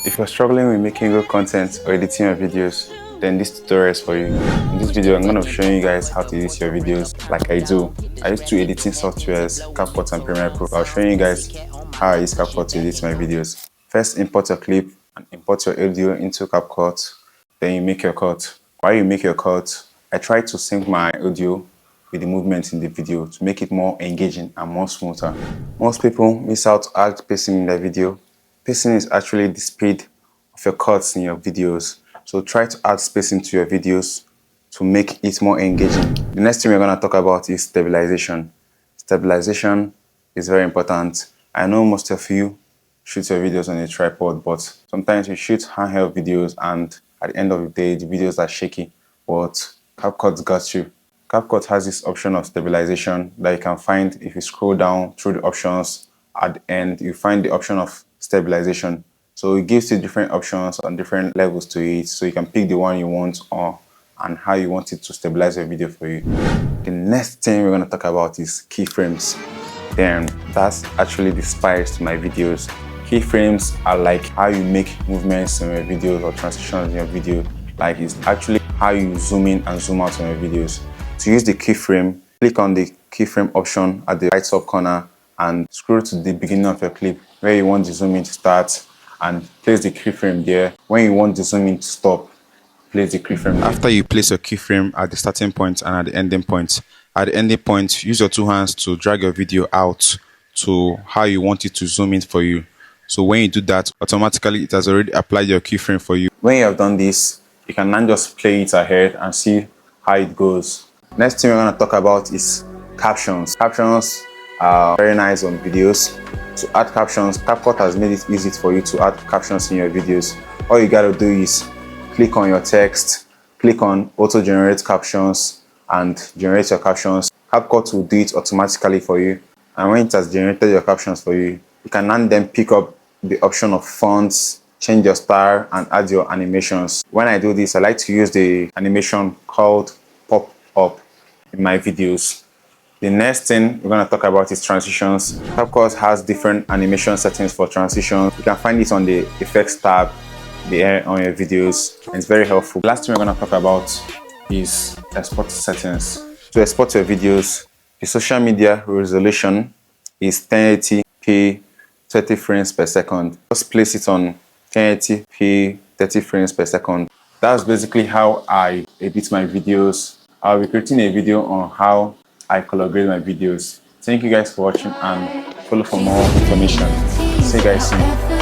If you're struggling with making good content or editing your videos, then this tutorial is for you. In this video, I'm going to be showing you guys how to edit your videos like I do. I use two editing softwares, CapCut and Premiere Pro. I'll show you guys how I use CapCut to edit my videos. First, import your clip and import your audio into CapCut. Then you make your cut. While you make your cut, I try to sync my audio with the movement in the video to make it more engaging and more smoother. Most people miss out on pacing in their video. Pacing is actually the speed of your cuts in your videos. So try to add spacing to your videos to make it more engaging. The next thing we're going to talk about is stabilization. Stabilization is very important. I know most of you shoot your videos on a tripod, but sometimes you shoot handheld videos and at the end of the day, the videos are shaky, but CapCut got you. CapCut has this option of stabilization that you can find if you scroll down through the options. At the end, you find the option of stabilization. So it gives you different options on different levels to it, so you can pick the one you want and how you want it to stabilize your video for you. The next thing we're going to talk about is keyframes. Then that's actually the spice to my videos. Keyframes are like how you make movements in your videos or transitions in your video. Like it's actually how you zoom in and zoom out on your videos. To use the keyframe, click on the keyframe option at the right top corner and scroll to the beginning of your clip where you want the zoom in to start and place the keyframe there. When you want the zoom in to stop, place the keyframe there. After you place your keyframe at the starting point and at the ending point, use your two hands to drag your video out to how you want it to zoom in for you. So when you do that, automatically it has already applied your keyframe for you. When you have done this, you can now just play it ahead and see how it goes. Next thing we're going to talk about is captions. Captions are very nice on videos. To add captions, CapCut has made it easy for you to add captions in your videos. All you got to do is click on your text, click on auto generate captions and generate your captions. CapCut will do it automatically for you. And when it has generated your captions for you, you can then pick up the option of fonts, change your style and add your animations. When I do this, I like to use the animation called pop up in my videos. The next thing we're going to talk about is transitions. CapCut has different animation settings for transitions. You can find it on the effects tab there on your videos, and it's very helpful. The last thing we're going to talk about is export settings. To export your videos, the social media resolution is 1080p 30 frames per second. Just place it on 1080p 30 frames per second. That's basically how I edit my videos. I'll be creating a video on how I color grade my videos. Thank you guys for watching and follow for more information. See you guys soon.